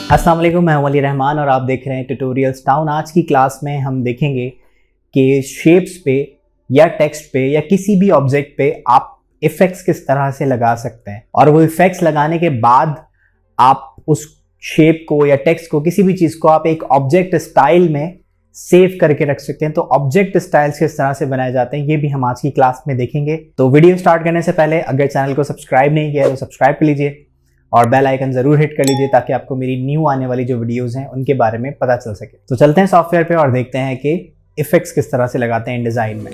अस्सलाम वालेकुम, मैं हूं अली रहमान और आप देख रहे हैं ट्यूटोरियल्स टाउन। आज की क्लास में हम देखेंगे कि शेप्स पे या टेक्स्ट पे या किसी भी ऑब्जेक्ट पे आप इफेक्ट्स किस तरह से लगा सकते हैं, और वो इफेक्ट्स लगाने के बाद आप उस शेप को या टेक्स्ट को, किसी भी चीज को आप एक ऑब्जेक्ट स्टाइल में सेव करके रख सकते हैं। तो ऑब्जेक्ट स्टाइल्स किस तरह से बनाए जाते हैं ये भी हम आज की क्लास में देखेंगे। तो वीडियो स्टार्ट करने से पहले अगर चैनल को सब्सक्राइब नहीं किया है तो सब्सक्राइब कर लीजिए और बेल आइकन जरूर हिट कर लीजिए ताकि आपको मेरी न्यू आने वाली जो वीडियोस हैं उनके बारे में पता चल सके। तो चलते हैं सॉफ्टवेयर पे और देखते हैं कि इफेक्ट्स किस तरह से लगाते हैं डिजाइन में।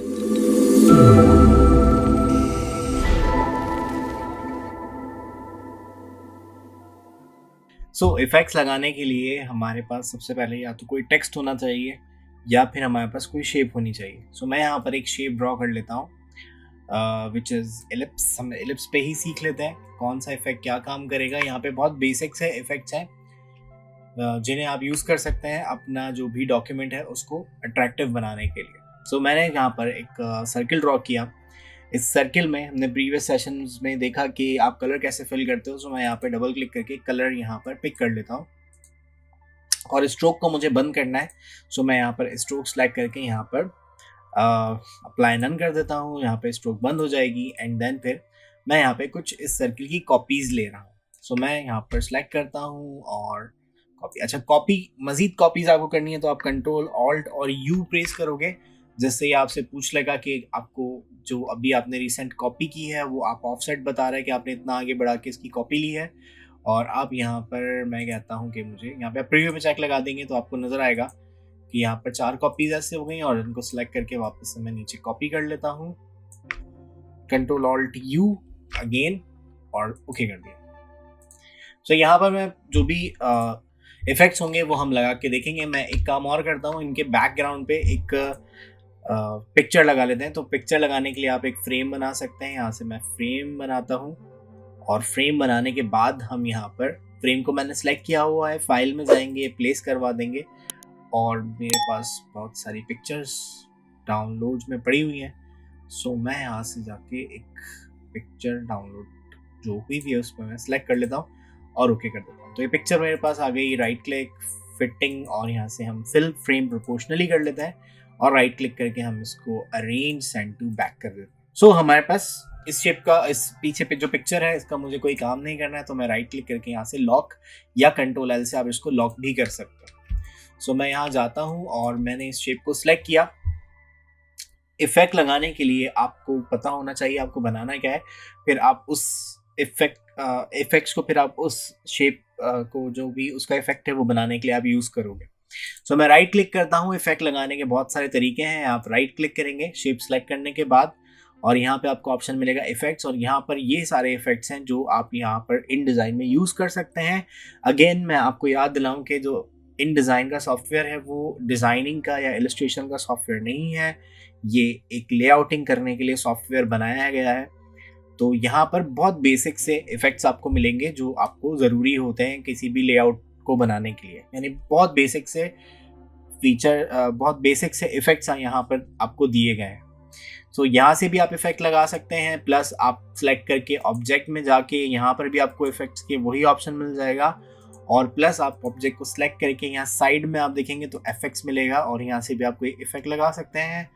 इफेक्ट्स लगाने के लिए हमारे पास सबसे पहले या तो कोई टेक्स्ट होना चाहिए या फिर हमारे पास कोई शेप होनी चाहिए। मैं यहाँ पर एक शेप ड्रॉ कर लेता हूँ विच इज़ एलिप्स। हम एलिप्स पे ही सीख लेते हैं कौन सा इफेक्ट क्या काम करेगा। यहाँ पे बहुत बेसिक्स है इफेक्ट्स हैं जिन्हें आप यूज़ कर सकते हैं अपना जो भी डॉक्यूमेंट है उसको अट्रैक्टिव बनाने के लिए। मैंने यहाँ पर एक सर्किल ड्रॉ किया। इस सर्किल में हमने प्रीवियस सेशंस में देखा कि आप कलर कैसे फिल करते हो। मैं यहाँ पे डबल क्लिक करके कलर यहाँ पर पिक कर लेता हूँ और स्ट्रोक को मुझे बंद करना है। मैं यहाँ पर स्ट्रोक सेलेक्ट करके यहाँ पर अप्लाई नन कर देता हूँ। यहाँ पे स्ट्रोक बंद हो जाएगी एंड देन फिर मैं यहाँ पे कुछ इस सर्किल की कॉपीज ले रहा हूँ। मैं यहाँ पर सिलेक्ट करता हूँ और कॉपी। अच्छा, कॉपी मजीद कॉपीज आपको करनी है तो आप कंट्रोल ऑल्ट और यू प्रेस करोगे, जिससे ये आपसे पूछ लेगा कि आपको जो अभी आपने रिसेंट कॉपी की है वो आप ऑफसेट बता रहा है कि आपने इतना आगे बढ़ा के इसकी कॉपी ली है। और आप यहाँ पर मैं कहता हूँ कि मुझे यहाँ पे प्रीव्यू में चेक लगा देंगे तो आपको नजर आएगा कि यहाँ पर 4 कॉपीज ऐसे हो गई और इनको सिलेक्ट करके वापस से मैं नीचे कॉपी कर लेता हूँ। कंट्रोल ऑल्ट यू अगेन और ओके कर दिया। यहाँ पर मैं जो भी इफेक्ट्स होंगे वो हम लगा के देखेंगे। मैं एक काम और करता हूँ, इनके बैकग्राउंड पे एक पिक्चर लगा लेते हैं। तो पिक्चर लगाने के लिए आप एक फ्रेम बना सकते हैं। यहाँ से मैं फ्रेम बनाता हूँ और फ्रेम बनाने के बाद हम यहाँ पर फ्रेम को मैंने सेलेक्ट किया हुआ है, फाइल में जाएंगे, प्लेस करवा देंगे और मेरे पास बहुत सारी पिक्चर्स डाउनलोड में पड़ी हुई हैं। मैं यहाँ से जाके एक पिक्चर डाउनलोड जो हुई भी है उस पर मैं सेलेक्ट कर लेता हूँ और ओके कर देता हूँ। तो ये पिक्चर मेरे पास आ गई। राइट क्लिक, फिटिंग, और यहाँ से हम फिल फ्रेम प्रोपोर्शनली कर लेते हैं और राइट क्लिक करके हम इसको अरेंज सेंड टू बैक कर देते हैं। हमारे पास इस शेप का, इस पीछे पे जो पिक्चर है इसका मुझे कोई काम नहीं करना है तो मैं राइट क्लिक करके यहाँ से लॉक या कंट्रोल एल से आप इसको लॉक भी कर सकते हो। मैं यहाँ जाता हूँ और मैंने इस शेप को सिलेक्ट किया। इफेक्ट लगाने के लिए आपको पता होना चाहिए आपको बनाना क्या है, फिर आप उस इफेक्ट्स को फिर आप उस शेप को जो भी उसका इफेक्ट है वो बनाने के लिए आप यूज करोगे। मैं राइट क्लिक करता हूँ। इफेक्ट लगाने के बहुत सारे तरीके हैं। आप राइट क्लिक करेंगे शेप सेलेक्ट करने के बाद और यहाँ पे आपको ऑप्शन मिलेगा इफेक्ट्स, और यहाँ पर ये सारे इफेक्ट्स हैं जो आप यहाँ पर इन डिज़ाइन में यूज़ कर सकते हैं। अगेन मैं आपको याद दिलाऊं कि जो इन डिज़ाइन का सॉफ्टवेयर है वो डिज़ाइनिंग का या इलस्ट्रेशन का सॉफ्टवेयर नहीं है, ये एक लेआउटिंग करने के लिए सॉफ्टवेयर बनाया गया है। तो यहाँ पर बहुत बेसिक से इफेक्ट्स आपको मिलेंगे जो आपको ज़रूरी होते हैं किसी भी लेआउट को बनाने के लिए। यानी बहुत बेसिक से फीचर, बहुत बेसिक से इफेक्ट्स यहाँ पर आपको दिए गए हैं। यहाँ से भी आप इफेक्ट लगा सकते हैं, प्लस आप सेलेक्ट करके ऑब्जेक्ट में जाके यहाँ पर भी आपको इफेक्ट्स के वही ऑप्शन मिल जाएगा, और प्लस आप ऑब्जेक्ट को सिलेक्ट करके यहाँ साइड में आप देखेंगे तो इफेक्ट्स मिलेगा और यहाँ से भी आप कोई इफेक्ट लगा सकते हैं।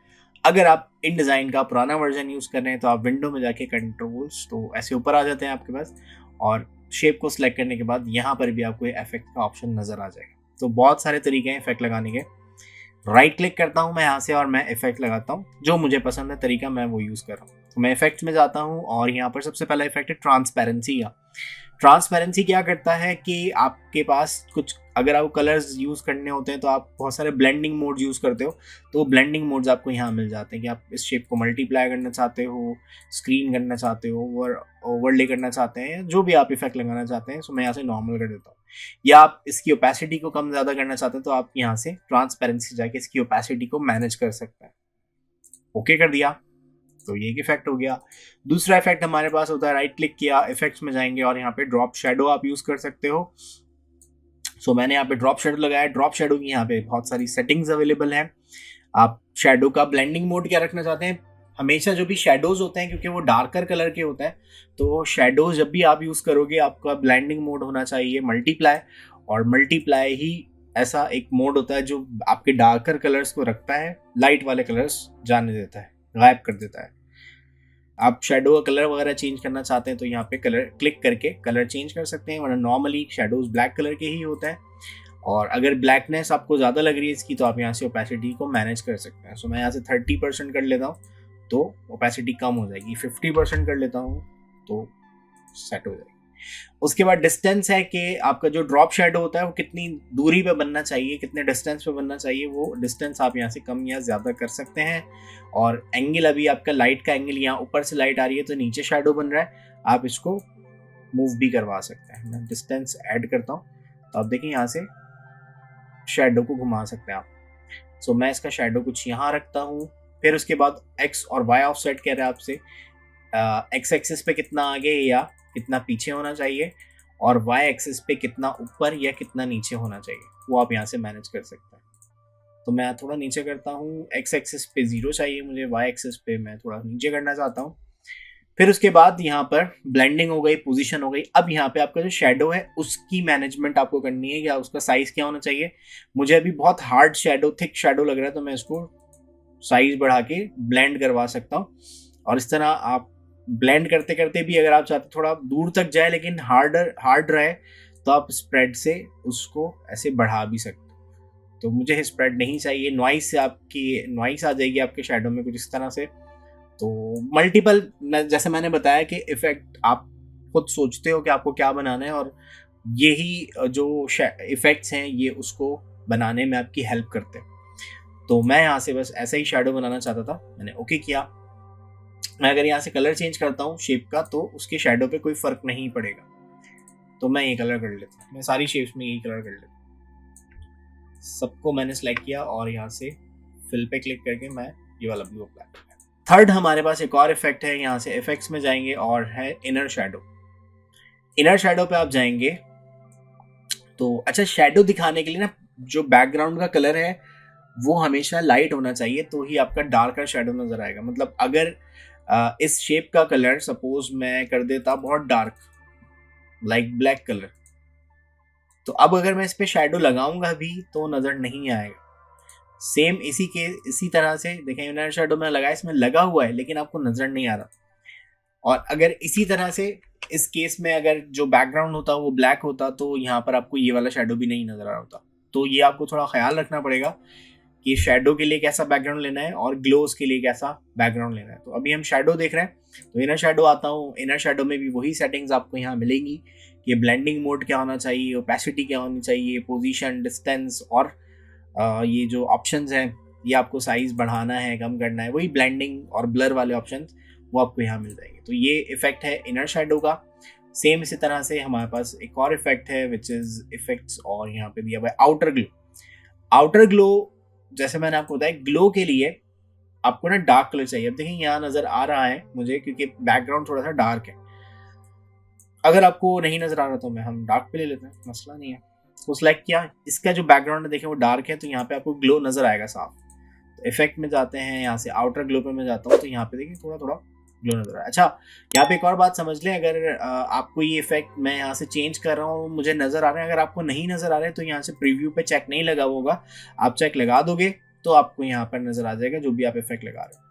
अगर आप इन डिज़ाइन का पुराना वर्जन यूज़ कर रहे हैं तो आप विंडो में जाके कंट्रोल्स तो ऐसे ऊपर आ जाते हैं आपके पास, और शेप को सिलेक्ट करने के बाद यहाँ पर भी आपको इफेक्ट का ऑप्शन नज़र आ जाएगा। बहुत सारे तरीके हैं इफेक्ट लगाने के। राइट क्लिक करता हूँ मैं यहाँ से और मैं इफेक्ट लगाता हूँ, जो मुझे पसंद है तरीका मैं वो यूज़ कर रहा हूँ। मैं इफेक्ट में जाता हूँ और यहाँ पर सबसे पहला इफेक्ट है ट्रांसपेरेंसी का। ट्रांसपेरेंसी क्या करता है कि आपके पास कुछ, अगर आपको कलर्स यूज़ करने होते हैं तो आप बहुत सारे ब्लेंडिंग मोड यूज़ करते हो, तो ब्लेंडिंग मोड्स आपको यहाँ मिल जाते हैं कि आप इस शेप को मल्टीप्लाई करना चाहते हो, स्क्रीन करना चाहते हो, ओवरले करना चाहते हैं, जो भी आप इफेक्ट लगाना चाहते हैं। मैं यहाँ से नॉर्मल कर देता हूँ, या आप इसकी ओपेसिटी को कम ज़्यादा करना चाहते हैं तो आप यहाँ से ट्रांसपेरेंसी जाके इसकी ओपेसिटी को मैनेज कर सकते हैं। ओके कर दिया तो ये एक इफेक्ट हो गया। दूसरा इफेक्ट हमारे पास होता है, राइट क्लिक किया, इफेक्ट्स में जाएंगे और यहाँ पे ड्रॉप शेडो आप यूज कर सकते हो। मैंने यहाँ पे ड्रॉप शेडो लगाया। ड्रॉप शेडो की यहाँ पे बहुत सारी सेटिंग्स अवेलेबल हैं। आप शेडो का ब्लेंडिंग मोड क्या रखना चाहते हैं, हमेशा जो भी शेडोज होते हैं क्योंकि वो डार्कर कलर के होते हैं, तो शेडोज जब भी आप यूज करोगे आपका ब्लेंडिंग मोड होना चाहिए मल्टीप्लाई, और मल्टीप्लाई ही ऐसा एक मोड होता है जो आपके डार्कर कलर्स को रखता है, लाइट वाले कलर्स जाने देता है, गायब कर देता है। आप शेडो का कलर वगैरह चेंज करना चाहते हैं तो यहाँ पे कलर क्लिक करके कलर चेंज कर सकते हैं, वरना नॉर्मली शेडोज ब्लैक कलर के ही होता है। और अगर ब्लैकनेस आपको ज़्यादा लग रही है इसकी, तो आप यहाँ से ओपेसिटी को मैनेज कर सकते हैं। सो मैं यहाँ से 30% कर लेता हूँ तो ओपेसिटी कम हो जाएगी, 50% कर लेता हूँ तो सेट हो जाएगी। उसके बाद डिस्टेंस है कि आपका जो ड्रॉप शेडो होता है वो कितनी दूरी पे बनना चाहिए, कितने डिस्टेंस पे बनना चाहिए, वो डिस्टेंस आप यहाँ से कम या ज़्यादा कर सकते हैं। और एंगल, अभी आपका लाइट का एंगल यहाँ ऊपर से लाइट आ रही है तो नीचे शेडो बन रहा है, आप इसको मूव भी करवा सकते हैं। मैं डिस्टेंस ऐड करता हूँ तो आप देखिए यहाँ से शेडो को घुमा सकते हैं आप। सो मैं इसका शेडो कुछ यहाँ रखता हूँ। फिर उसके बाद एक्स और वाई ऑफसेट कह रहा है आपसे, एक्स एक्सिस पे कितना आगे या कितना पीछे होना चाहिए, और वाई एक्सिस पे कितना ऊपर या कितना नीचे होना चाहिए, वो आप यहाँ से मैनेज कर सकते हैं। तो मैं थोड़ा नीचे करता हूँ, एक्स एक्सिस पे 0 चाहिए मुझे, वाई एक्सिस पे मैं थोड़ा नीचे करना चाहता हूँ। फिर उसके बाद यहाँ पर ब्लेंडिंग हो गई, पोजीशन हो गई। अब यहाँ पे आपका जो शेडो है उसकी मैनेजमेंट आपको करनी है, या उसका साइज क्या होना चाहिए। मुझे अभी बहुत हार्ड शेडो, थिक शेडो लग रहा है तो मैं इसको साइज बढ़ा के ब्लेंड करवा सकता हूँ। और इस तरह आप ब्लेंड करते करते भी अगर आप चाहते थोड़ा दूर तक जाए लेकिन हार्ड रहे, तो आप स्प्रेड से उसको ऐसे बढ़ा भी सकते हो। तो मुझे स्प्रेड नहीं चाहिए, नॉइस से आपकी नॉइस आ जाएगी आपके शेडो में कुछ इस तरह से। तो मल्टीपल, जैसे मैंने बताया कि इफेक्ट आप खुद सोचते हो कि आपको क्या बनाना है, और यही जो इफेक्ट्स हैं ये उसको बनाने में आपकी हेल्प करते हैं। तो मैं यहाँ से बस ऐसा ही शेडो बनाना चाहता था, मैंने ओके किया। मैं अगर यहाँ से कलर चेंज करता हूँ शेप का तो उसके शेडो पे कोई फर्क नहीं पड़ेगा, तो मैं ये कलर कर लेता हूँ। मैं सारी शेप्स में यही कलर कर लेता हूँ। सबको मैंने सेलेक्ट किया और यहाँ से फिल पे क्लिक करके मैं ये वाला ब्लू अप्लाई कर। थर्ड हमारे पास एक और इफेक्ट है, यहाँ से इफेक्ट्स में जाएंगे और है इनर शेडो। इनर शेडो पे आप जाएंगे तो अच्छा, शेडो दिखाने के लिए ना जो बैकग्राउंड का कलर है वो हमेशा लाइट होना चाहिए, तो ही आपका डार्कर शेडो नजर आएगा। मतलब अगर इस शेप का कलर सपोज मैं कर देता बहुत डार्क, लाइक ब्लैक कलर, तो अब अगर मैं इस पे शेडो लगाऊंगा भी तो नजर नहीं आएगा। सेम इसी तरह से देखें, इनर शेडो में लगाया, इसमें लगा हुआ है लेकिन आपको नजर नहीं आ रहा। और अगर इसी तरह से इस केस में अगर जो बैकग्राउंड होता वो ब्लैक होता तो यहाँ पर आपको ये वाला शेडो भी नहीं नजर आ रहा होता। तो ये आपको थोड़ा ख्याल रखना पड़ेगा कि शेडो के लिए कैसा बैकग्राउंड लेना है और ग्लोस के लिए कैसा बैकग्राउंड लेना है। तो अभी हम शेडो देख रहे हैं, तो इनर शेडो आता हूँ। इनर शेडो में भी वही सेटिंग्स आपको यहाँ मिलेंगी कि ब्लेंडिंग मोड क्या होना चाहिए, ओपेसिटी क्या होनी चाहिए, पोजीशन, डिस्टेंस, और ये जो ऑप्शंस हैं ये आपको साइज बढ़ाना है, कम करना है, वही ब्लेंडिंग और ब्लर वाले ऑप्शंस वो आपको यहाँ मिल जाएंगे। तो ये इफेक्ट है इनर शेडो का। सेम इसी तरह से हमारे पास एक और इफेक्ट है विच इज इफेक्ट्स, और यहाँ पे दिया हुआ है आउटर ग्लो। आउटर ग्लो, जैसे मैंने आपको बताया, ग्लो के लिए आपको ना डार्क कलर चाहिए। अब देखिए यहाँ नजर आ रहा है मुझे क्योंकि बैकग्राउंड थोड़ा सा डार्क है। अगर आपको नहीं नजर आ रहा तो हम डार्क पे ले लेते हैं, मसला नहीं है। तो सिलेक्ट किया, इसका जो बैकग्राउंड है देखें वो डार्क है, तो यहाँ पे आपको ग्लो नजर आएगा साफ। तो इफेक्ट में जाते हैं, यहाँ से आउटर ग्लो पे मैं जाता हूँ, तो यहाँ पे देखिए थोड़ा थोड़ा ग्लो नजर आ रहा है। अच्छा, यहाँ पे एक और बात समझ लें, अगर आपको ये इफेक्ट मैं यहाँ से चेंज कर रहा हूँ मुझे नजर आ रहा है, अगर आपको नहीं नजर आ रहा है तो यहाँ से प्रीव्यू पे चेक नहीं लगा होगा, आप चेक लगा दोगे तो आपको यहाँ पर नजर आ जाएगा जो भी आप इफेक्ट लगा रहे हो।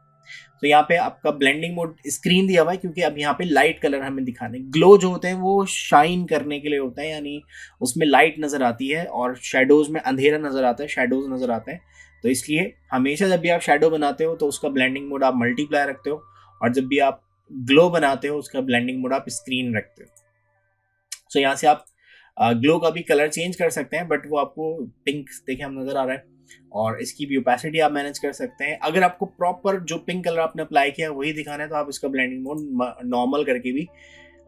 तो यहाँ पे आपका ब्लेंडिंग मोड स्क्रीन दिया हुआ है क्योंकि अब यहाँ पे लाइट कलर हमें दिखाने, ग्लो जो होते हैं वो शाइन करने के लिए होता है, यानी उसमें लाइट नजर आती है और शेडोज में अंधेरा नजर आता है, शेडोज नजर आते हैं। तो इसलिए हमेशा जब भी आप शेडो बनाते हो तो उसका ब्लेंडिंग मोड आप मल्टीप्लाई रखते हो, और जब भी आप ग्लो बनाते हो उसका ब्लेंडिंग मोड आप स्क्रीन रखते हो। सो यहाँ से आप ग्लो का भी कलर चेंज कर सकते हैं, बट वो आपको पिंक देखे हम नजर आ रहा है, और इसकी भी ओपेसिटी आप मैनेज कर सकते हैं। अगर आपको प्रॉपर जो पिंक कलर आपने अप्लाई किया वही दिखाना है तो आप इसका ब्लेंडिंग मोड नॉर्मल करके भी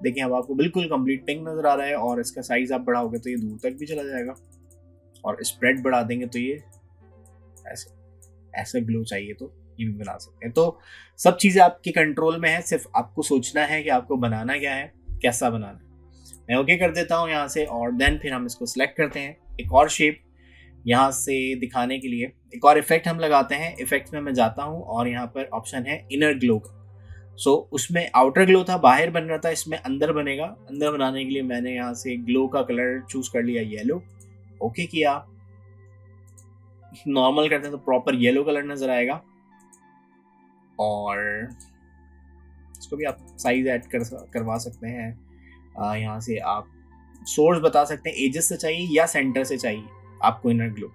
देखिए, अब आपको बिल्कुल कंप्लीट पिंक नजर आ रहा है, और इसका साइज आप बढ़ाओगे तो ये दूर तक भी चला जाएगा, और स्प्रेड बढ़ा देंगे तो ये ऐसे ग्लो चाहिए तो ये भी बना सकते हैं। तो सब चीजें आपके कंट्रोल में है, सिर्फ आपको सोचना है कि आपको बनाना क्या है, कैसा बनाना है। मैं ओके कर देता हूँ यहाँ से, और देन फिर हम इसको सिलेक्ट करते हैं। एक और शेप यहाँ से दिखाने के लिए एक और इफेक्ट हम लगाते हैं। इफेक्ट्स में मैं जाता हूँ और यहाँ पर ऑप्शन है इनर ग्लो का। सो उसमें आउटर ग्लो था, बाहर बन रहा था, इसमें अंदर बनेगा। अंदर बनाने के लिए मैंने यहाँ से ग्लो का कलर चूज कर लिया येलो, ओके किया, नॉर्मल करते हैं तो प्रॉपर येलो कलर नजर आएगा। और इसको भी आप साइज ऐड करवा सकते हैं। यहाँ से आप सोर्स बता सकते हैं, एजेस से चाहिए या सेंटर से चाहिए आपको इनर ग्लो,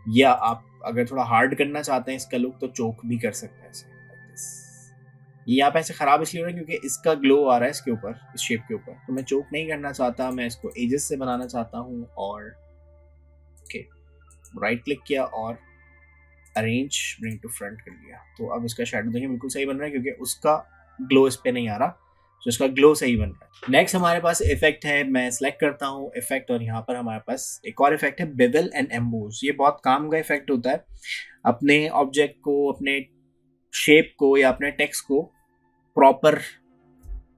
या आप अगर थोड़ा हार्ड करना चाहते हैं इसका लुक तो चोक भी कर सकते हैं ऐसे। ये यहाँ पे ऐसे खराब इसलिए हो रहा है क्योंकि इसका ग्लो आ रहा है इसके ऊपर, इस शेप के ऊपर, तो मैं चोक नहीं करना चाहता, मैं इसको एजेस से बनाना चाहता हूँ। और ओके, राइट क्लिक किया और अरेंज ब्रिंग टू फ्रंट कर लिया। तो अब इसका शेडो देखिए बिल्कुल सही बन रहा है क्योंकि उसका ग्लो इस पे नहीं आ रहा, तो इसका ग्लो सही बन रहा है। नेक्स्ट हमारे पास इफेक्ट है, मैं सिलेक्ट करता हूँ इफेक्ट, और यहाँ पर हमारे पास एक और इफेक्ट है बेवल एंड एम्बोज। ये बहुत काम का इफेक्ट होता है अपने ऑब्जेक्ट को, अपने शेप को या अपने टेक्स्ट को प्रॉपर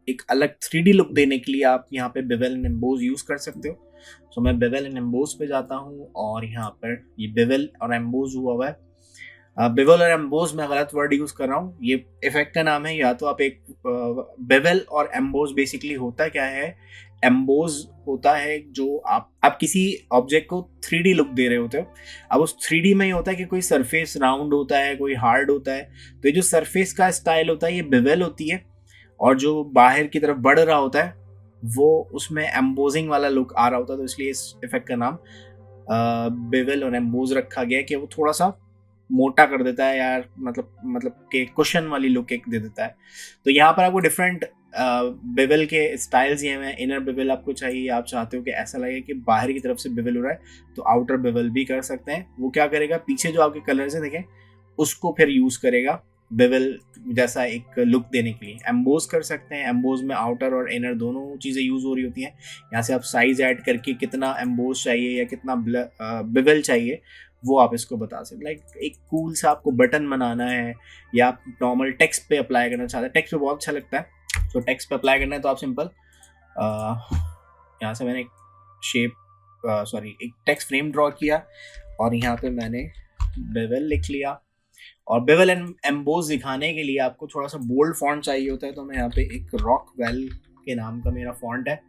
एक अलग 3D लुक देने के लिए आप यहाँ पे बेवल एंड एम्बोज यूज कर सकते हो। तो मैं बेवल एंड एम्बोज पे जाता हूँ और यहाँ पर ये बेवल और एम्बोज हुआ है। बेवल और एम्बोज में गलत वर्ड यूज कर रहा हूँ, ये इफेक्ट का नाम है। या तो आप एक बेवल और एम्बोज बेसिकली होता क्या है, एम्बोज होता है जो आप किसी ऑब्जेक्ट को 3D लुक दे रहे होते हो। अब उस 3D में ही होता है कि कोई सरफेस राउंड होता है, कोई हार्ड होता है, तो ये जो सरफेस का स्टाइल होता है ये बेवल होती है, और जो बाहर की तरफ बढ़ रहा होता है वो उसमें एम्बोजिंग वाला लुक आ रहा होता है। तो इसलिए इस इफेक्ट का नाम बेवल और एम्बोज रखा गया कि वो थोड़ा सा मोटा कर देता है यार, मतलब कि कुशन वाली लुक एक दे देता है। तो यहाँ पर आपको डिफरेंट बेवल के स्टाइल्स ये हैं। इनर बेवल आपको चाहिए, आप चाहते हो कि ऐसा लगे कि बाहर की तरफ से बेवल हो रहा है तो आउटर बेवल भी कर सकते हैं। वो क्या करेगा, पीछे जो आपके कलर्स हैं देखें उसको फिर यूज करेगा बेवल जैसा एक लुक देने के लिए। एम्बोज कर सकते हैं, एम्बोज में आउटर और इनर दोनों चीज़ें यूज हो रही होती हैं। यहाँ से आप साइज ऐड करके कितना एम्बोज चाहिए या कितना बेवल चाहिए वो आप इसको बता सकते। लाइक एक कूल सा आपको बटन बनाना है या आप नॉर्मल टेक्स्ट पे अप्लाई करना चाहते हैं, टेक्स्ट पे बहुत अच्छा लगता है, तो टेक्स्ट पे अप्लाई करना है तो आप सिंपल यहाँ से मैंने एक टेक्स्ट फ्रेम ड्रॉ किया और यहाँ पे मैंने बेवल लिख लिया। और बेवल एंड एम्बोज दिखाने के लिए आपको थोड़ा सा बोल्ड फॉन्ट चाहिए होता है, तो मैं यहाँ पे एक रॉकवेल के नाम का मेरा फॉन्ट है,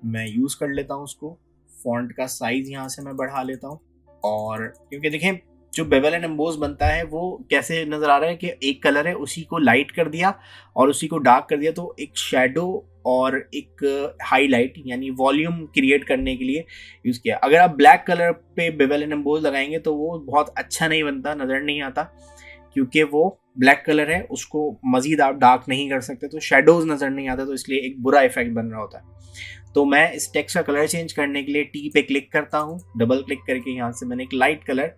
मैं यूज कर लेता हूँ उसको। फॉन्ट का साइज यहाँ से मैं बढ़ा लेता हूँ। और क्योंकि देखें जो बेवल एंड एम्बोज बनता है वो कैसे नजर आ रहा है कि एक कलर है उसी को लाइट कर दिया और उसी को डार्क कर दिया, तो एक शेडो और एक हाईलाइट यानी वॉल्यूम क्रिएट करने के लिए यूज किया। अगर आप ब्लैक कलर पे बेवल एंड एम्बोज लगाएंगे तो वो बहुत अच्छा नहीं बनता, नजर नहीं आता, क्योंकि वो ब्लैक कलर है, उसको मजीद आप डार्क नहीं कर सकते, तो शेडोज नजर नहीं आता, तो इसलिए एक बुरा इफेक्ट बन रहा होता है। तो मैं इस टेक्स्ट का कलर चेंज करने के लिए टी पे क्लिक करता हूँ, डबल क्लिक करके यहाँ से मैंने एक लाइट कलर,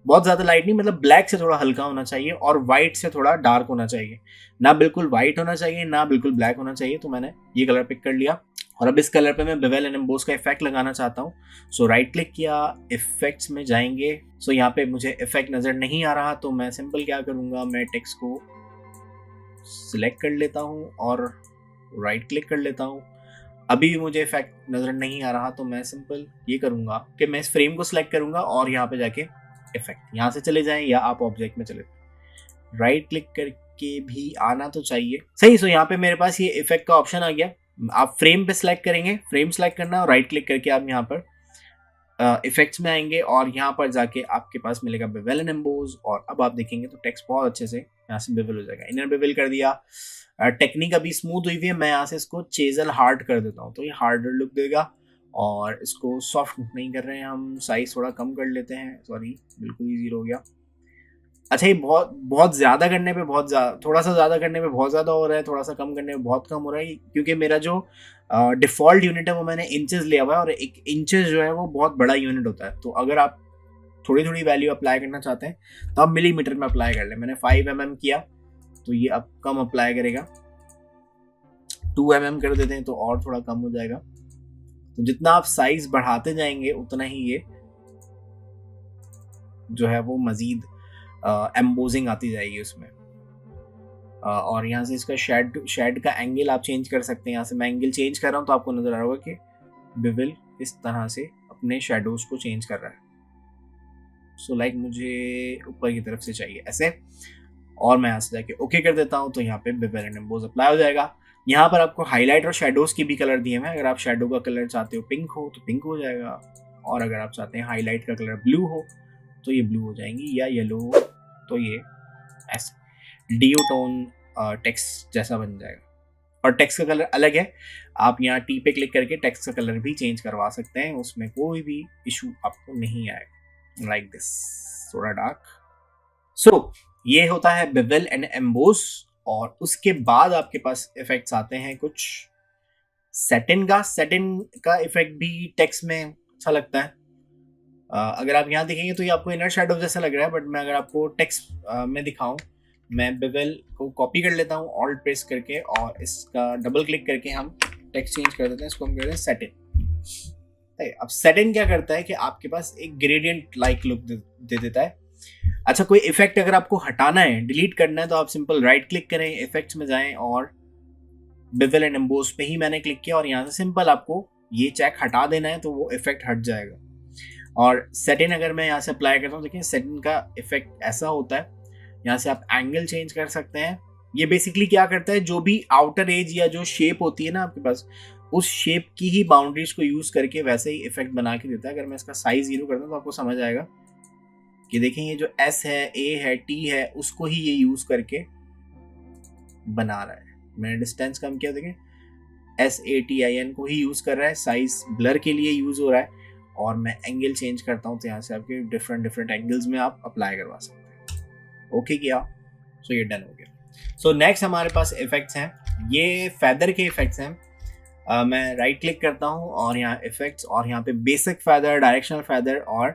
बहुत ज्यादा लाइट नहीं, मतलब ब्लैक से थोड़ा हल्का होना चाहिए और व्हाइट से थोड़ा डार्क होना चाहिए, ना बिल्कुल व्हाइट होना चाहिए ना बिल्कुल ब्लैक होना चाहिए। तो मैंने ये कलर पिक कर लिया और अब इस कलर पे मैं बेवल एंड एम्बोज का इफेक्ट लगाना चाहता हूँ। सो राइट क्लिक किया, इफेक्ट्स में जाएंगे। सो यहाँ पे मुझे इफेक्ट नजर नहीं आ रहा, तो मैं सिंपल क्या करूँगा, मैं टेक्स्ट को सिलेक्ट कर लेता हूँ और राइट क्लिक कर लेता हूँ। अभी भी मुझे इफेक्ट नजर नहीं आ रहा, तो मैं सिंपल ये करूँगा कि मैं इस फ्रेम को सिलेक्ट करूँगा और यहाँ पे जाके इफेक्ट यहाँ से चले जाएं या आप ऑब्जेक्ट में चले जाएं, राइट क्लिक करके भी आना तो चाहिए सही। सो यहाँ पे मेरे पास ये इफेक्ट का ऑप्शन आ गया। आप फ्रेम पे सिलेक्ट करेंगे, फ्रेम सिलेक्ट करना और राइट क्लिक करके आप यहाँ पर इफेक्ट्स में आएंगे और यहाँ पर जाके आपके पास मिलेगा बेवल एंड एम्बोज। और अब आप देखेंगे तो टेक्स्ट बहुत अच्छे से यहाँ से बेवल हो जाएगा। इनर बेवल कर दिया, टेक्निक अभी स्मूथ हुई हुई है, मैं यहाँ से इसको चेजल हार्ड कर देता हूँ तो ये हार्डर लुक देगा। और इसको सॉफ्ट नहीं कर रहे हैं हम, साइज थोड़ा कम कर लेते हैं, सॉरी बिल्कुल ही जीरो हो गया। अच्छा ये बहुत ज़्यादा करने पे बहुत ज़्यादा, थोड़ा सा ज़्यादा करने पे बहुत ज़्यादा हो रहा है, थोड़ा सा कम करने पे बहुत कम हो रहा है, क्योंकि मेरा जो डिफ़ॉल्ट यूनिट है वो मैंने इंचेस लिया हुआ है और एक इंचेस जो है वो बहुत बड़ा यूनिट होता है। तो अगर आप थोड़ी थोड़ी वैल्यू अप्लाई करना चाहते हैं तो आप मिलीमीटर में अप्लाई कर लें। मैंने 5 mm किया तो ये अब कम अप्लाई करेगा, 2 mm कर देते हैं तो और थोड़ा कम हो जाएगा। तो जितना आप साइज बढ़ाते जाएंगे उतना ही ये जो है वो मजीद एम्बोजिंग आती जाएगी उसमें। और यहाँ से इसका शेड का एंगल आप चेंज कर सकते हैं। यहाँ से मैं एंगल चेंज कर रहा हूँ तो आपको नजर आ रहा होगा कि बेवल इस तरह से अपने शेडोज को चेंज कर रहा है। सो लाइक मुझे ऊपर की तरफ से चाहिए ऐसे, और मैं यहाँ से जाके ओके कर देता हूँ तो यहाँ पे बेवल एंड एम्बोज अप्लाई हो जाएगा। यहाँ पर आपको हाईलाइट और शेडोज की भी कलर दिए हैं। अगर आप शेडो का कलर चाहते हो पिंक हो तो पिंक हो जाएगा, और अगर आप चाहते हैं हाईलाइट का कलर ब्लू हो तो ये ब्लू हो जाएंगी, या येलो हो तो ये ऐसे डिओटोन टेक्स्ट जैसा बन जाएगा। और टेक्स्ट का कलर अलग है, आप यहाँ टी पे क्लिक करके टेक्स्ट का कलर भी चेंज करवा सकते हैं, उसमें कोई भी इशू आपको नहीं आएगा। लाइक दिस, थोड़ा डार्क। सो ये होता है बेवेल एंड एम्बोस। और उसके बाद आपके पास इफेक्ट्स आते हैं कुछ सेटिन का इफेक्ट भी टेक्स्ट में अच्छा लगता है। अगर आप यहाँ देखेंगे तो ये आपको इनर शैडो जैसा लग रहा है, बट मैं अगर आपको टेक्स्ट में दिखाऊं, मैं बेवेल को कॉपी कर लेता हूँ ऑल्ट प्रेस करके, और इसका डबल क्लिक करके हम टेक्स्ट चेंज कर देते हैं। इसको हम कहते हैं सेटिन। अब सेटिन क्या करता है कि आपके पास एक ग्रेडियंट लाइक लुक दे देता है। अच्छा, कोई इफेक्ट अगर आपको हटाना है, डिलीट करना है, तो आप सिंपल राइट क्लिक करें, इफेक्ट्स में जाएं और बेवेल एंड एम्बोस पे ही मैंने क्लिक किया, और यहाँ से सिंपल आपको ये चेक हटा देना है तो वो इफेक्ट हट जाएगा। और सेटिन अगर मैं यहाँ से अप्लाई करता हूँ, देखिए सेटिन का इफेक्ट ऐसा होता है। यहाँ से आप एंगल चेंज कर सकते हैं। ये बेसिकली क्या करता है, जो भी आउटर एज या जो शेप होती है ना आपके पास, उस शेप की ही बाउंड्रीज को यूज करके वैसे ही इफेक्ट बना के देता है। अगर मैं इसका साइज 0 करता हूँ तो आपको समझ आएगा कि देखें ये जो एस है, ए है, टी है, उसको ही ये यूज करके बना रहा है। मैंने डिस्टेंस कम किया, देखें SATIN को ही यूज कर रहा है, साइज ब्लर के लिए यूज हो रहा है। और मैं एंगल चेंज करता हूँ तो यहाँ से आपके डिफरेंट एंगल्स में आप अप्लाई करवा सकते हैं। ओके किया, सो ये डन हो गया। सो नेक्स्ट हमारे पास इफेक्ट्स हैं, ये फेदर के इफेक्ट्स हैं। मैं राइट क्लिक करता हूँ और यहाँ इफेक्ट्स, और यहाँ पे बेसिक फेदर, डायरेक्शनल फेदर और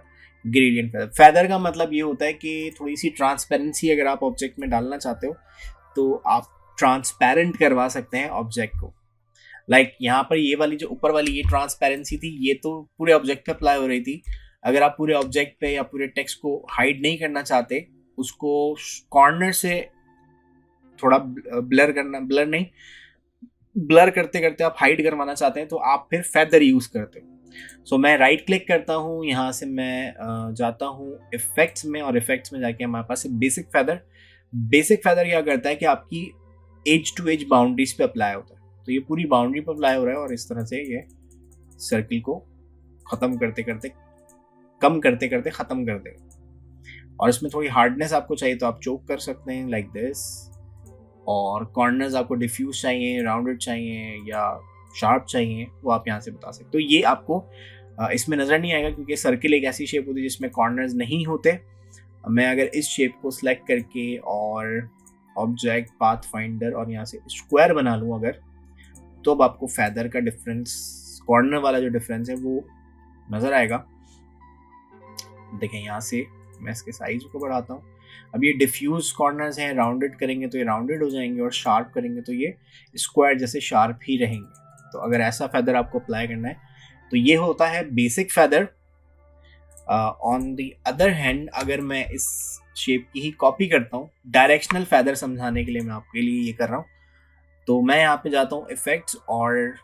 ग्रेडियंट फेदर। फेदर का मतलब ये होता है कि थोड़ी सी ट्रांसपेरेंसी अगर आप ऑब्जेक्ट में डालना चाहते हो तो आप ट्रांसपेरेंट करवा सकते हैं ऑब्जेक्ट को। लाइक यहाँ पर ये वाली जो ऊपर वाली ये ट्रांसपेरेंसी थी, ये तो पूरे ऑब्जेक्ट पे अप्लाई हो रही थी। अगर आप पूरे ऑब्जेक्ट पे या पूरे टेक्स्ट को हाइड नहीं करना चाहते, उसको कॉर्नर से थोड़ा ब्लर करते करते आप हाइड करवाना चाहते हैं, तो आप फिर फेदर यूज करते हो। सो मैं राइट क्लिक करता हूँ, यहाँ से मैं जाता हूँ इफेक्ट्स में, और इफेक्ट्स में जाके हमारे पास बेसिक फेदर क्या करता है कि आपकी एज टू एज बाउंड्रीज पे अप्लाई होता है। तो ये पूरी बाउंड्री पर अप्लाई हो रहा है, और इस तरह से ये सर्किल को खत्म करते करते कम करते करते खत्म कर देगा। और इसमें थोड़ी हार्डनेस आपको चाहिए तो आप चोक कर सकते हैं लाइक दिस। और कॉर्नर्स आपको डिफ्यूज चाहिए, राउंडेड चाहिए या शार्प चाहिए, वो आप यहाँ से बता सकते हो। तो ये आपको इसमें नजर नहीं आएगा क्योंकि सर्किल एक ऐसी शेप होती है जिसमें कॉर्नर्स नहीं होते। मैं अगर इस शेप को सिलेक्ट करके और ऑब्जेक्ट पाथ फाइंडर और यहाँ से स्क्वायर बना लूँ अगर, तो अब आपको फेदर का डिफरेंस, कॉर्नर वाला जो डिफरेंस है वो नजर आएगा। देखें यहाँ से मैं इसके साइज को बढ़ाता हूँ। अब ये डिफ्यूज कॉर्नर्स हैं, राउंडेड करेंगे तो ये राउंडेड हो जाएंगे, और शार्प करेंगे तो ये स्क्वायर जैसे शार्प ही रहेंगे। तो अगर ऐसा फेदर आपको अप्लाई करना है तो ये होता है basic feather. On the other hand अगर मैं इस शेप की ही कॉपी करता हूँ, डायरेक्शनल फेदर समझाने के लिए मैं आपके लिए ये कर रहा हूँ, तो मैं यहाँ पे जाता हूँ इफेक्ट्स और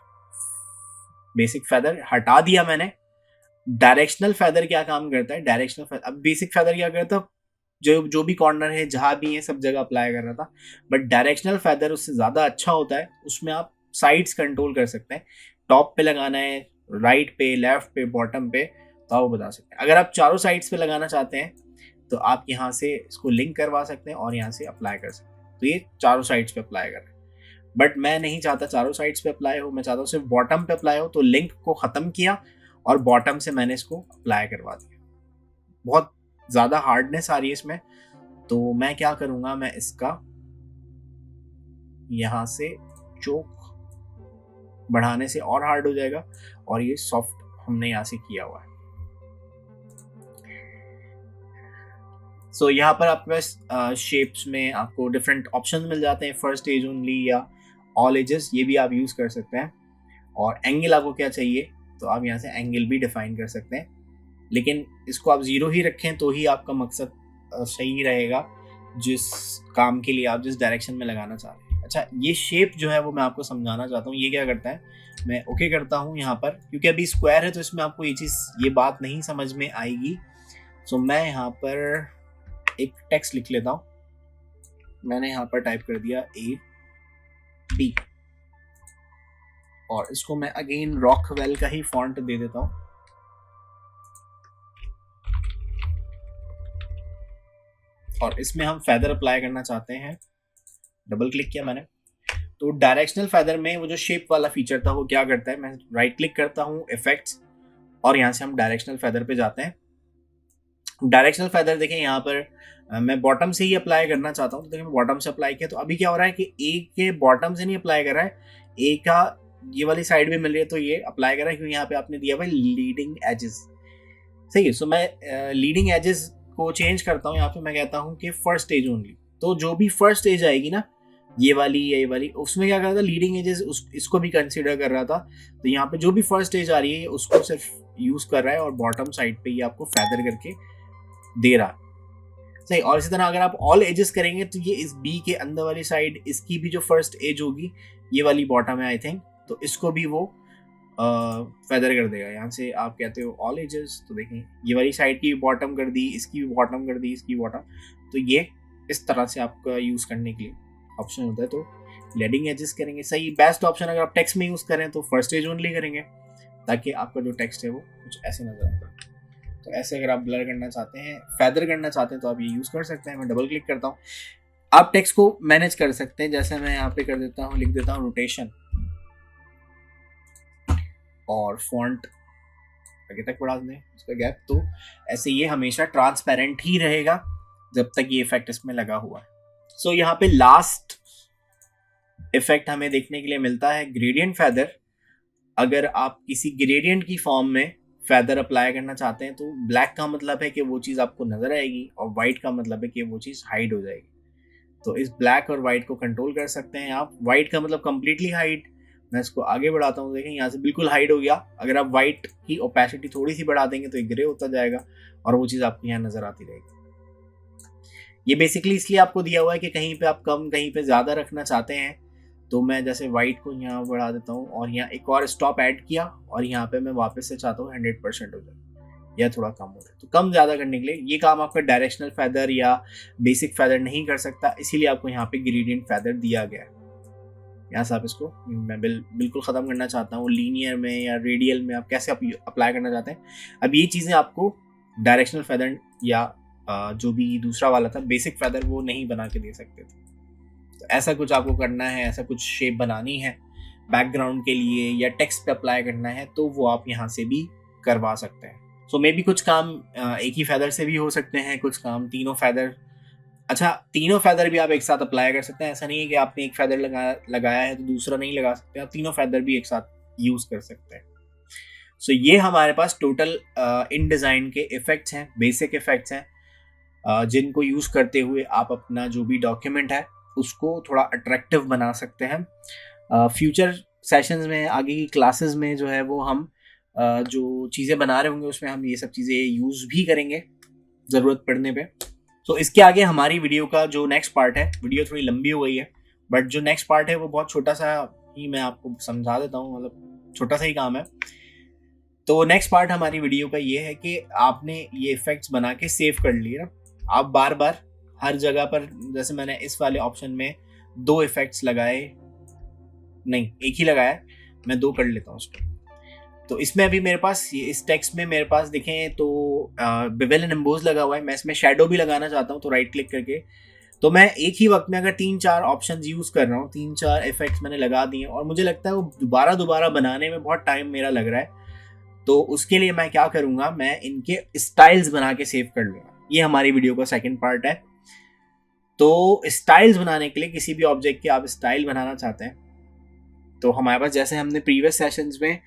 बेसिक फेदर हटा दिया मैंने। डायरेक्शनल फेदर क्या काम करता है, डायरेक्शनल फेदर, अब बेसिक फेदर क्या करता है, जो भी कॉर्नर है जहां भी है सब जगह अप्लाई कर रहा था, बट डायरेक्शनल फेदर उससे ज़्यादा अच्छा होता है। उसमें आप साइड्स कंट्रोल कर सकते हैं, टॉप पे लगाना है, राइट पे, लेफ्ट पे, बॉटम पे, तो आप बता सकते हैं। अगर आप चारों साइड्स पे लगाना चाहते हैं तो आप यहाँ से इसको लिंक करवा सकते हैं और यहाँ से अप्लाई कर सकते हैं। तो ये चारों साइड्स पे अप्लाई कर रहे हैं, बट मैं नहीं चाहता चारों साइड्स पे अप्लाई हो, मैं चाहता हूँ सिर्फ बॉटम पे अप्लाई हो। तो लिंक को ख़त्म किया और बॉटम से मैंने इसको अप्लाई करवा दिया। बहुत ज़्यादा हार्डनेस आ रही है इसमें, तो मैं क्या करूँगा, मैं इसका यहाँ से चोक बढ़ाने से और हार्ड हो जाएगा, और ये सॉफ्ट हमने यहाँ से किया हुआ है। सो यहाँ पर आपके पास शेप्स में आपको डिफरेंट ऑप्शन मिल जाते हैं, फर्स्ट एज ओनली या ऑल एजेस, ये भी आप यूज़ कर सकते हैं। और एंगल आपको क्या चाहिए, तो आप यहाँ से एंगल भी डिफाइन कर सकते हैं, लेकिन इसको आप 0 ही रखें तो ही आपका मकसद सही रहेगा, जिस काम के लिए आप जिस डायरेक्शन में लगाना चाह रहे हैं। अच्छा, ये शेप जो है वो मैं आपको समझाना चाहता हूँ। ये क्या करता है, मैं ओके करता हूँ यहाँ पर, क्योंकि अभी स्क्वायर है तो इसमें आपको ये बात नहीं समझ में आएगी। सो मैं यहाँ पर एक टेक्स्ट लिख लेता हूँ। मैंने यहाँ पर टाइप कर दिया AD, और इसको मैं अगेन रॉकवेल का ही फॉन्ट दे देता हूँ। और इसमें हम फेदर अप्लाई करना चाहते हैं। डबल क्लिक किया मैंने, तो डायरेक्शनल फेदर में वो जो शेप वाला फीचर था वो क्या करता है, मैं राइट क्लिक करता हूँ इफेक्ट्स, और यहाँ से हम डायरेक्शनल फेदर पे जाते हैं। डायरेक्शनल फेदर देखें यहाँ पर मैं बॉटम से ही अप्लाई करना चाहता हूँ, तो देखिए बॉटम से अप्लाई किया, तो अभी क्या हो रहा है कि ए के बॉटम से नहीं अप्लाई कर रहा है, ए का ये वाली साइड भी मिल रही है तो ये अप्लाई कर रहा है, क्योंकि यहाँ पे आपने दिया हुआ है लीडिंग एजेस। सही है, सो मैं लीडिंग एजेस को चेंज करता हूँ, यहाँ पे मैं कहता हूँ कि फर्स्ट एज ओनली। तो जो भी फर्स्ट एज आएगी ना, ये वाली या ये वाली, उसमें क्या कर रहा था, लीडिंग एजेस इसको भी कंसीडर कर रहा था। तो यहाँ पे जो भी फर्स्ट एज आ रही है उसको सिर्फ यूज कर रहा है, और बॉटम साइड पे ये आपको फेदर करके दे रहा है। सही, और इसी तरह अगर आप ऑल एजेस करेंगे तो ये इस बी के अंदर वाली साइड, इसकी भी जो फर्स्ट एज होगी, ये वाली बॉटम है आई थिंक, तो इसको भी वो फेदर कर देगा। यहाँ से आप कहते हो ऑल एजेस, तो देखें ये वाली साइड की बॉटम कर दी, इसकी भी बॉटम कर दी, इसकी बॉटम, तो ये इस तरह से आपका यूज़ करने के लिए ऑप्शन होता है। तो लीडिंग एजेस करेंगे। सही, बेस्ट ऑप्शन अगर आप टेक्स्ट में यूज़ करें तो फर्स्ट एज ओनली करेंगे, ताकि आपका जो टेक्स्ट है वो कुछ ऐसे नजर आए। तो ऐसे अगर आप ब्लर करना चाहते हैं, फेदर करना चाहते हैं, तो आप ये यूज़ कर सकते हैं। मैं डबल क्लिक करता हूँ, आप टेक्स्ट को मैनेज कर सकते हैं। जैसे मैं यहाँ पे कर देता हूँ, लिख देता हूँ रोटेशन, और फॉन्ट आगे तक बढ़ा दें उसका गैप, तो ऐसे ये हमेशा ट्रांसपेरेंट ही रहेगा जब तक ये इफेक्ट इसमें लगा हुआ है। सो यहाँ पे लास्ट इफेक्ट हमें देखने के लिए मिलता है ग्रेडियंट फेदर। अगर आप किसी ग्रेडियंट की फॉर्म में फेदर अप्लाई करना चाहते हैं, तो ब्लैक का मतलब है कि वो चीज़ आपको नजर आएगी, और वाइट का मतलब है कि वो चीज़ हाइड हो जाएगी। तो इस ब्लैक और वाइट को कंट्रोल कर सकते हैं आप। वाइट का मतलब कंप्लीटली हाइड, मैं इसको आगे बढ़ाता हूँ, देखें यहाँ से बिल्कुल हाइड हो गया। अगर आप वाइट की ओपेसिटी थोड़ी सी बढ़ा देंगे तो ये ग्रे होता जाएगा, और वो चीज़ आपको यहाँ नजर आती रहेगी। ये बेसिकली इसलिए आपको दिया हुआ है कि कहीं पे आप कम, कहीं पे ज़्यादा रखना चाहते हैं। तो मैं जैसे वाइट को यहाँ बढ़ा देता हूँ, और यहाँ एक और स्टॉप ऐड किया, और यहाँ पे मैं वापस से चाहता हूँ 100% हो जाए या थोड़ा कम हो जाए। तो कम ज़्यादा करने के लिए ये काम आपका डायरेक्शनल फेदर या बेसिक फेदर नहीं कर सकता, इसीलिए आपको यहाँ पे ग्रेडियंट फेदर दिया गया है। यहाँ से आप इसको मैं बिल्कुल ख़त्म करना चाहता हूँ, लीनियर में या रेडियल में आप कैसे अप्लाई करना चाहते हैं। अब ये चीज़ें आपको डायरेक्शनल फेदर या जो भी दूसरा वाला था बेसिक फेदर, वो नहीं बना के दे सकते थे। तो ऐसा कुछ आपको करना है, ऐसा कुछ शेप बनानी है बैकग्राउंड के लिए या टेक्स्ट पे अप्लाई करना है, तो वो आप यहाँ से भी करवा सकते हैं। सो मे बी कुछ काम एक ही फेदर से भी हो सकते हैं, कुछ काम तीनों फेदर, अच्छा तीनों फेदर भी आप एक साथ अप्लाई कर सकते हैं। ऐसा नहीं है कि आपने एक फेदर लगाया है तो दूसरा नहीं लगा सकते, आप तीनों फेदर भी एक साथ यूज़ कर सकते हैं। सो ये हमारे पास टोटल इन डिज़ाइन के इफ़ेक्ट्स हैं, बेसिक इफ़ेक्ट्स हैं, जिनको यूज़ करते हुए आप अपना जो भी डॉक्यूमेंट है उसको थोड़ा अट्रैक्टिव बना सकते हैं। फ्यूचर सेशंस में, आगे की क्लासेस में जो है वो हम जो चीज़ें बना रहे होंगे उसमें हम ये सब चीज़ें यूज़ भी करेंगे ज़रूरत पड़ने पे। तो इसके आगे हमारी वीडियो का जो नेक्स्ट पार्ट है, वीडियो थोड़ी लंबी हो गई है, बट जो नेक्स्ट पार्ट है वो बहुत छोटा सा ही, मैं आपको समझा देता हूँ, मतलब छोटा सा ही काम है। तो नेक्स्ट पार्ट हमारी वीडियो का ये है कि आपने ये इफेक्ट्स बना के सेव कर लिए ना, आप बार बार हर जगह पर, जैसे मैंने इस वाले ऑप्शन में 2 इफेक्ट्स लगाए, नहीं एक ही लगाया, मैं 2 कर लेता हूँ उसको। तो इसमें अभी मेरे पास इस टेक्स्ट में मेरे पास देखें तो बेवेल एंड एम्बोज लगा हुआ है, मैं इसमें शेडो भी लगाना चाहता हूँ, तो राइट क्लिक करके, तो मैं एक ही वक्त में अगर 3-4 ऑप्शन यूज़ कर रहा हूँ, 3-4 इफेक्ट्स मैंने लगा दिए, और मुझे लगता है वो दोबारा बनाने में बहुत टाइम मेरा लग रहा है, तो उसके लिए मैं क्या करूँगा, मैं इनके स्टाइल्स बना के सेव कर लूँगा। ये हमारी वीडियो का सेकेंड पार्ट है। तो स्टाइल्स बनाने के लिए, किसी भी ऑब्जेक्ट के आप स्टाइल बनाना चाहते हैं, तो हमारे पास, जैसे हमने प्रीवियस सेशंस में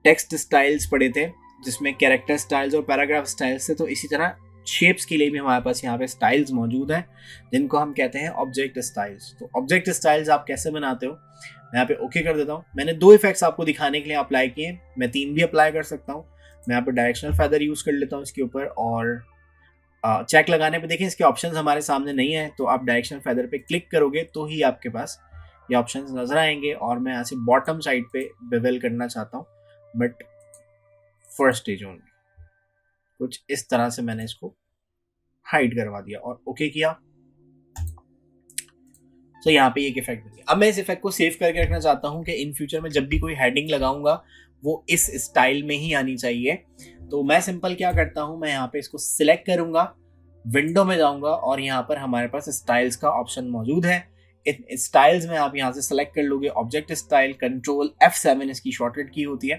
टेक्स्ट स्टाइल्स पढ़े थे जिसमें कैरेक्टर स्टाइल्स और पैराग्राफ स्टाइल्स थे, तो इसी तरह शेप्स के लिए भी हमारे पास यहाँ पे स्टाइल्स मौजूद हैं जिनको हम कहते हैं ऑब्जेक्ट स्टाइल्स। तो ऑब्जेक्ट स्टाइल्स आप कैसे बनाते हो, मैं यहाँ पे ओके कर देता हूँ। मैंने 2 इफेक्ट्स आपको दिखाने के लिए अप्लाई किए, मैं 3 भी अप्लाई कर सकता हूँ। मैं यहाँ पे डायरेक्शनल फेदर यूज़ कर लेता हूँ इसके ऊपर, और चेक लगाने पे देखें इसके ऑप्शंस हमारे सामने नहीं है, तो आप डायरेक्शनल फेदर पे क्लिक करोगे तो ही आपके पास ये ऑप्शंस नजर आएंगे। और मैं यहाँ से बॉटम साइड पे बेवेल करना चाहता हूँ, बट फर्स्ट स्टेज ओनली, कुछ इस तरह से मैंने इसको हाइड करवा दिया और ओके किया। तो यहाँ पे एक इफेक्ट बन गया। अब मैं इस इफेक्ट को सेव करके रखना चाहता हूँ कि इन फ्यूचर में जब भी कोई हेडिंग लगाऊंगा वो इस स्टाइल में ही आनी चाहिए। तो मैं सिंपल क्या करता हूँ, मैं यहाँ पे इसको सिलेक्ट करूंगा, विंडो में जाऊंगा और यहाँ पर हमारे पास स्टाइल्स का ऑप्शन मौजूद है। स्टाइल्स में आप यहाँ से सेलेक्ट कर लोगे ऑब्जेक्ट स्टाइल, कंट्रोल F7 इसकी शॉर्टकट की होती है।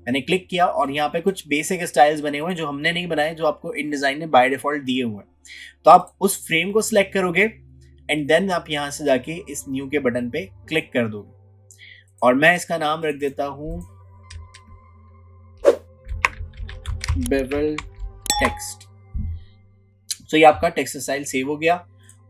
मैंने क्लिक किया और यहाँ पे कुछ बेसिक स्टाइल्स बने हुए हैं जो हमने नहीं बनाए, जो आपको InDesign ने बाय डिफॉल्ट दिए हुए हैं। तो आप उस फ्रेम को सिलेक्ट करोगे एंड देन आप यहाँ से जाके इस न्यू के बटन पे क्लिक कर दोगे और मैं इसका नाम रख देता हूँ बेवल टेक्स्ट। तो ये आपका टेक्स्ट स्टाइल सेव हो गया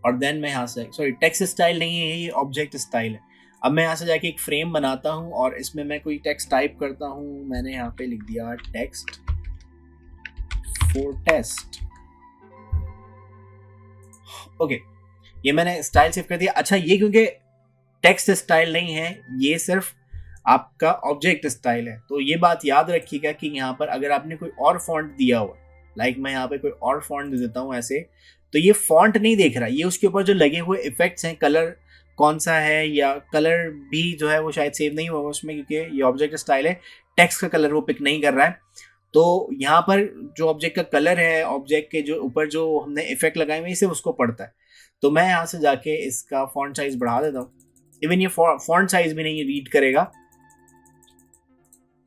और देन मैं यहाँ से, सॉरी टेक्स्ट स्टाइल नहीं है ये ऑब्जेक्ट स्टाइल है। अब मैं यहाँ से जाके एक फ्रेम बनाता हूँ और इसमें मैं कोई टेक्स्ट टाइप करता हूँ। मैंने यहाँ पे लिख दिया टेक्स्ट फॉर टेस्ट। ओके, ये मैंने स्टाइल सेव कर दिया। अच्छा, ये क्योंकि टेक्स्ट स्टाइल नहीं है, ये सिर्फ आपका ऑब्जेक्ट स्टाइल है, तो ये बात याद रखिएगा कि यहाँ पर अगर आपने कोई और फॉन्ट दिया हुआ, लाइक मैं यहाँ पे कोई और फॉन्ट दे देता हूँ ऐसे, तो ये फॉन्ट नहीं देख रहा, ये उसके ऊपर जो लगे हुए इफेक्ट्स हैं, कलर कौन सा है या कलर भी जो है वो शायद सेव नहीं होगा उसमें, क्योंकि ये ऑब्जेक्ट स्टाइल है, टेक्स्ट का कलर वो पिक नहीं कर रहा है। तो यहाँ पर जो ऑब्जेक्ट का कलर है, ऑब्जेक्ट के जो ऊपर जो हमने इफेक्ट लगाए हुए, इसे उसको पढ़ता है। तो मैं यहाँ से जाके इसका फॉन्ट साइज बढ़ा देता हूँ। इवन ये फॉन्ट साइज भी नहीं रीड करेगा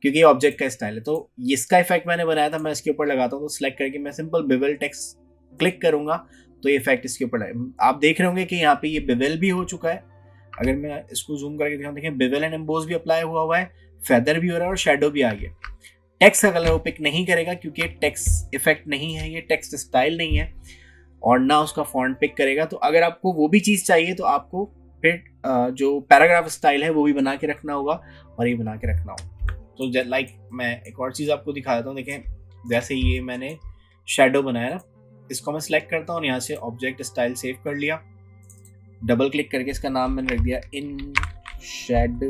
क्योंकि ये ऑब्जेक्ट का स्टाइल है। तो इसका इफेक्ट मैंने बनाया था, मैं इसके ऊपर लगाता हूँ। तो सिलेक्ट करके मैं सिंपल बेवल टेक्स्ट क्लिक करूंगा तो ये इफेक्ट इसके ऊपर आप देख रहे होंगे कि यहाँ पे ये बेवल भी हो चुका है। अगर मैं इसको जूम करके दिखाऊं, देखें बेवल एंड एम्बोस भी अप्लाई हुआ है, फेदर भी हो रहा है और शेडो भी आ गया। टेक्स्ट का कलर वो पिक नहीं करेगा क्योंकि टेक्स्ट इफेक्ट नहीं है, ये टेक्स्ट स्टाइल नहीं है, और ना उसका फॉन्ट पिक करेगा। तो अगर आपको वो भी चीज़ चाहिए तो आपको फिर जो पैराग्राफ स्टाइल है वो भी बना के रखना होगा और ये बना के रखना होगा। तो लाइक मैं एक और चीज़ आपको दिखा देता हूँ। देखें, जैसे ये मैंने शेडो बनाया ना, इसको मैं सिलेक्ट करता हूँ और यहाँ से ऑब्जेक्ट स्टाइल सेव कर लिया, डबल क्लिक करके इसका नाम मैंने रख दिया इन शेड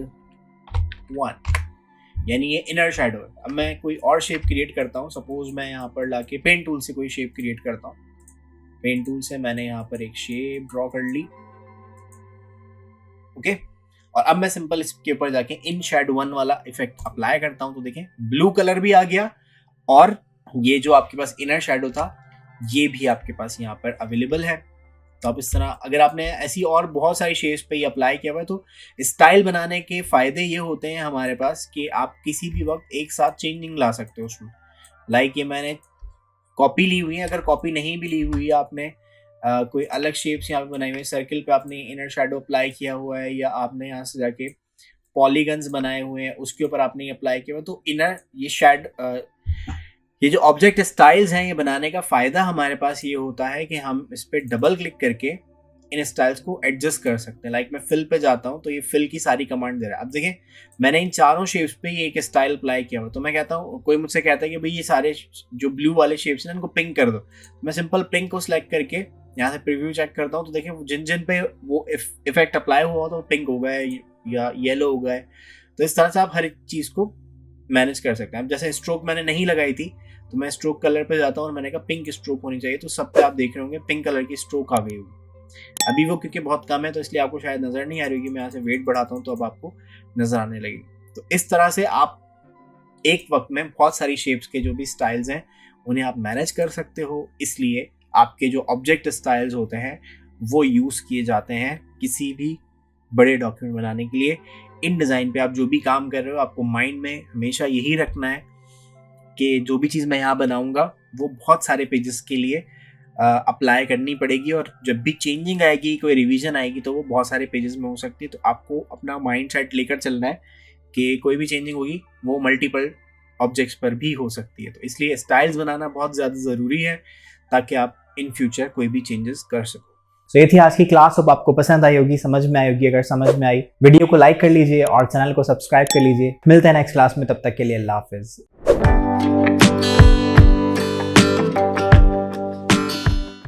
1, यानी ये इनर शेडो है। अब मैं कोई और शेप क्रिएट करता हूँ। सपोज मैं यहाँ पर लाके पेन टूल से कोई शेप क्रिएट करता हूँ। पेन टूल से मैंने यहाँ पर एक शेप ड्रॉ कर ली, ओके। और अब मैं सिंपल इसके ऊपर जाके इन शेड 1 वाला इफेक्ट अप्लाई करता हूँ। तो देखें ब्लू कलर भी आ गया और ये जो आपके पास इनर शेडो था ये भी आपके पास यहाँ पर अवेलेबल है। तो आप इस तरह, अगर आपने ऐसी और बहुत सारी शेप्स पे ये अप्लाई किया हुआ है, तो स्टाइल बनाने के फायदे ये होते हैं हमारे पास कि आप किसी भी वक्त एक साथ चेंजिंग ला सकते हो उसमें। लाइक ये मैंने कॉपी ली हुई है, अगर कॉपी नहीं भी ली हुई है आपने कोई अलग शेप्स यहाँ पे बनाई हुई है, सर्किल पे आपने इनर शेडो अप्लाई किया हुआ है या आपने यहाँ से जाके पॉलीगन्स बनाए हुए हैं उसके ऊपर आपने ये अप्लाई किया हुआ, तो इनर ये जो ऑब्जेक्ट स्टाइल्स हैं ये बनाने का फ़ायदा हमारे पास ये होता है कि हम इस पर डबल क्लिक करके इन स्टाइल्स को एडजस्ट कर सकते हैं। लाइक मैं फिल पे जाता हूँ तो ये फिल की सारी कमांड दे रहा है। अब देखें मैंने इन चारों शेप्स पे ये एक स्टाइल अप्लाई किया हुआ, तो मैं कहता हूँ, कोई मुझसे कहता है कि भाई ये सारे जो ब्लू वाले शेप्स हैं इनको पिंक कर दो, मैं सिंपल पिंक को सिलेक्ट करके यहाँ से प्रीव्यू चेक करता हूँ। तो देखें जिन जिन पे वो इफेक्ट अप्लाई हुआ तो पिंक हो गए या येलो हो गए। तो इस तरह से आप हर एक चीज़ को मैनेज कर सकते हैं। अब जैसे स्ट्रोक मैंने नहीं लगाई थी तो मैं स्ट्रोक कलर पे जाता हूँ और मैंने कहा पिंक स्ट्रोक होनी चाहिए, तो सब पे आप देख रहे होंगे पिंक कलर की स्ट्रोक आ गई होगी। अभी वो क्योंकि बहुत कम है तो इसलिए आपको शायद नज़र नहीं आ रही होगी। मैं यहाँ से वेट बढ़ाता हूँ तो अब आपको नज़र आने लगेगी। तो इस तरह से आप एक वक्त में बहुत सारी शेप्स के जो भी स्टाइल्स हैं उन्हें आप मैनेज कर सकते हो। इसलिए आपके जो ऑब्जेक्ट स्टाइल्स होते हैं वो यूज़ किए जाते हैं किसी भी बड़े डॉक्यूमेंट बनाने के लिए। InDesign पे आप जो भी काम कर रहे हो आपको माइंड में हमेशा यही रखना है कि जो भी चीज़ मैं यहाँ बनाऊँगा वो बहुत सारे पेजेस के लिए अप्लाई करनी पड़ेगी, और जब भी चेंजिंग आएगी, कोई रिवीजन आएगी तो वो बहुत सारे पेजेस में हो सकती है। तो आपको अपना माइंड सेट लेकर चलना है कि कोई भी चेंजिंग होगी वो मल्टीपल ऑब्जेक्ट्स पर भी हो सकती है। तो इसलिए स्टाइल्स बनाना बहुत ज़्यादा ज़रूरी है ताकि आप इन फ्यूचर कोई भी चेंजेस कर सको। तो ये थी आज की क्लास। अब आपको पसंद आई होगी, समझ में आई होगी। अगर समझ में आई, वीडियो को लाइक कर लीजिए और चैनल को सब्सक्राइब कर लीजिए। मिलते हैं नेक्स्ट क्लास में, तब तक के लिए अल्लाह हाफिज़।